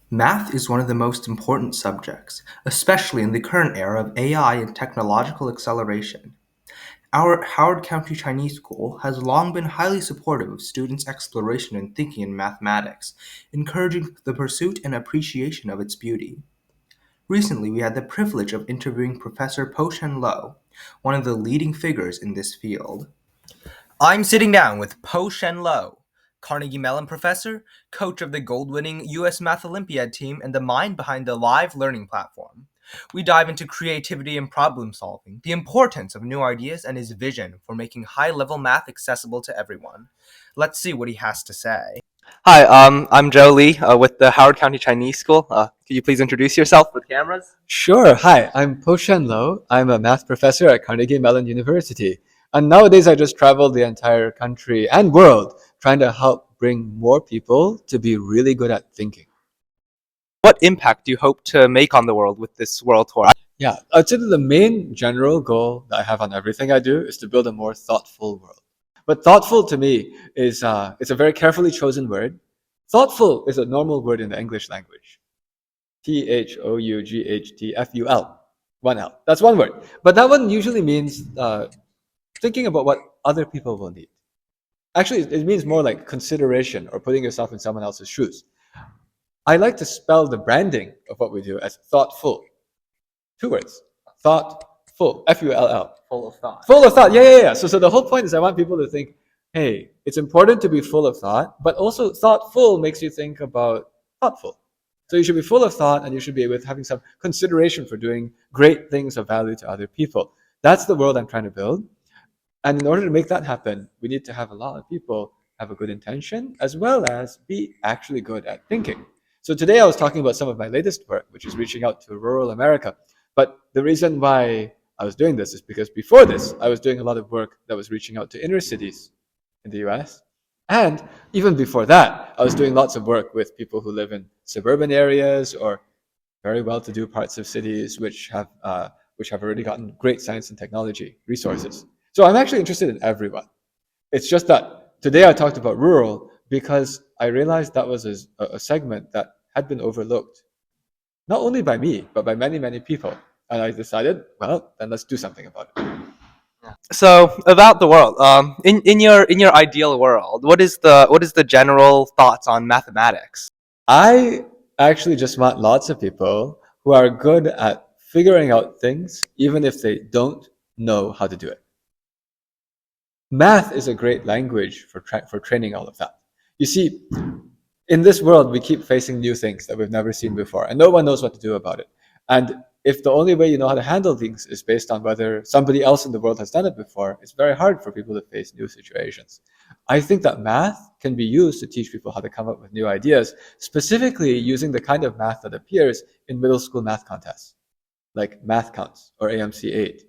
Math is one of the most important subjects, especially in the current era of AI and technological acceleration. Our Howard County Chinese School has long been highly supportive of students' exploration and thinking in mathematics, encouraging the pursuit and appreciation of its beauty. Recently, we had the privilege of interviewing Professor Shen, one of the leading figures in this field. I'm sitting down with Shen, Carnegie Mellon professor, coach of the gold-winning U.S. Math Olympiad team, and the mind behind the live learning platform. We dive into creativity and problem solving, the importance of new ideas, and his vision for making high-level math accessible to everyone. Let's see what he has to say. Hi, I'm Joe Lee with the Howard County Chinese School. Could you please introduce yourself with cameras? Sure. Hi, I'm Shen Lo. I'm a math professor at Carnegie Mellon University. And nowadays I just travel the entire country and world trying to help bring more people to be really good at thinking. What impact do you hope to make on the world with this world tour? Yeah, I'd say that the main general goal that I have on everything I do is to build a more thoughtful world. But thoughtful to me is it's a very carefully chosen word. Thoughtful is a normal word in the English language. THOUGHTFUL. One L. That's one word. But that one usually means thinking about what other people will need. Actually, it means more like consideration or putting yourself in someone else's shoes. I like to spell the branding of what we do as thoughtful. Two words. Thoughtful. Full. Full of thought. Full of thought. Yeah. So the whole point is I want people to think, hey, it's important to be full of thought, but also thoughtful makes you think about thoughtful. So you should be full of thought and you should be with having some consideration for doing great things of value to other people. That's the world I'm trying to build. And in order to make that happen, we need to have a lot of people have a good intention as well as be actually good at thinking. So today I was talking about some of my latest work, which is reaching out to rural America. But the reason why I was doing this is because before this, I was doing a lot of work that was reaching out to inner cities in the US. And even before that, I was doing lots of work with people who live in suburban areas or very well-to-do parts of cities which have already gotten great science and technology resources. So I'm actually interested in everyone. It's just that today I talked about rural because I realized that was a segment that had been overlooked, not only by me, but by many, many people. And I decided, well, then let's do something about it. So about the world, in your ideal world, what is the general thoughts on mathematics? I actually just want lots of people who are good at figuring out things, even if they don't know how to do it. Math is a great language for training all of that. You see, in this world, we keep facing new things that we've never seen before, and no one knows what to do about it. And if the only way you know how to handle things is based on whether somebody else in the world has done it before, it's very hard for people to face new situations. I think that math can be used to teach people how to come up with new ideas, specifically using the kind of math that appears in middle school math contests, like math counts or AMC 8.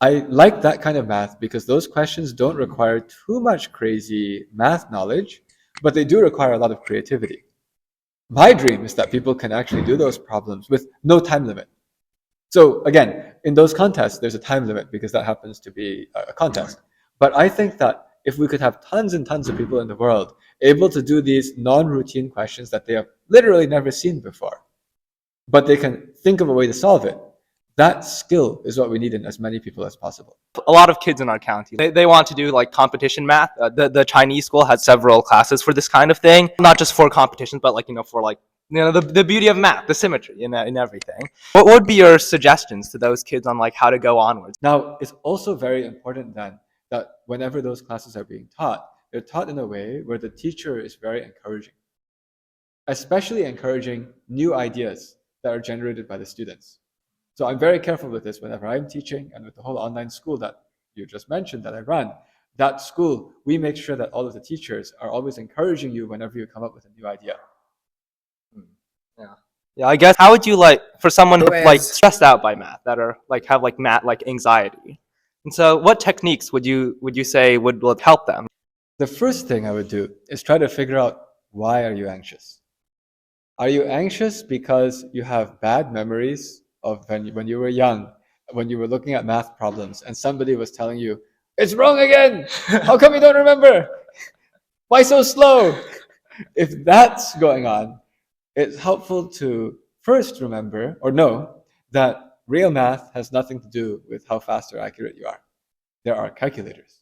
I like that kind of math because those questions don't require too much crazy math knowledge, but they do require a lot of creativity. My dream is that people can actually do those problems with no time limit. So again, in those contests, there's a time limit because that happens to be a contest. But I think that if we could have tons and tons of people in the world able to do these non-routine questions that they have literally never seen before, but they can think of a way to solve it, that skill is what we need in as many people as possible. A lot of kids in our county, they want to do like competition math. The Chinese school has several classes for this kind of thing, not just for competitions, but like for like the beauty of math, the symmetry in everything. What would be your suggestions to those kids on like how to go onwards? Now, it's also very important then that whenever those classes are being taught, they're taught in a way where the teacher is very encouraging, especially encouraging new ideas that are generated by the students. So I'm very careful with this whenever I'm teaching, and with the whole online school that you just mentioned that I run. That school, we make sure that all of the teachers are always encouraging you whenever you come up with a new idea. Yeah. Yeah, I guess how would you like for someone who like stressed out by math that are like have like math like anxiety? And so what techniques would you say would help them? The first thing I would do is try to figure out, why are you anxious? Are you anxious because you have bad memories of when you were young, when you were looking at math problems and somebody was telling you, it's wrong again? How come you don't remember? Why so slow? If that's going on, it's helpful to first remember or know that real math has nothing to do with how fast or accurate you are. There are calculators.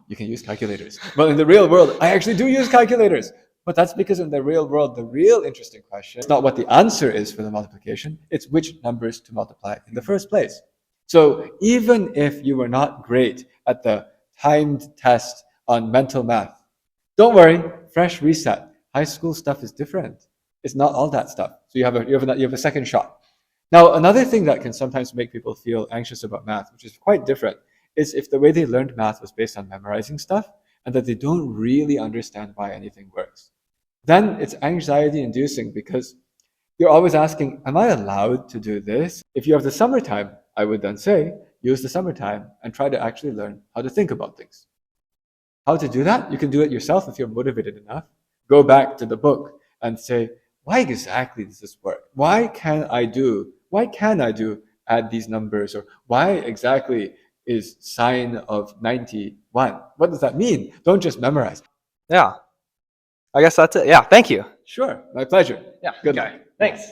You can use calculators. But in the real world, I actually do use calculators. But that's because in the real world, the real interesting question is not what the answer is for the multiplication, it's which numbers to multiply in the first place. So even if you were not great at the timed test on mental math, don't worry, fresh reset. High school stuff is different. It's not all that stuff. So you have a second shot. Now, another thing that can sometimes make people feel anxious about math, which is quite different, is if the way they learned math was based on memorizing stuff and that they don't really understand why anything works. Then it's anxiety inducing because you're always asking, am I allowed to do this? If you have the summertime, I would then say, use the summertime and try to actually learn how to think about things. How to do that? You can do it yourself if you're motivated enough. Go back to the book and say, why exactly does this work? Why can I do add these numbers? Or why exactly is sine of 91? What does that mean? Don't just memorize. Yeah. I guess that's it. Yeah. Thank you. Sure, my pleasure. Yeah. Good Okay. luck. Thanks.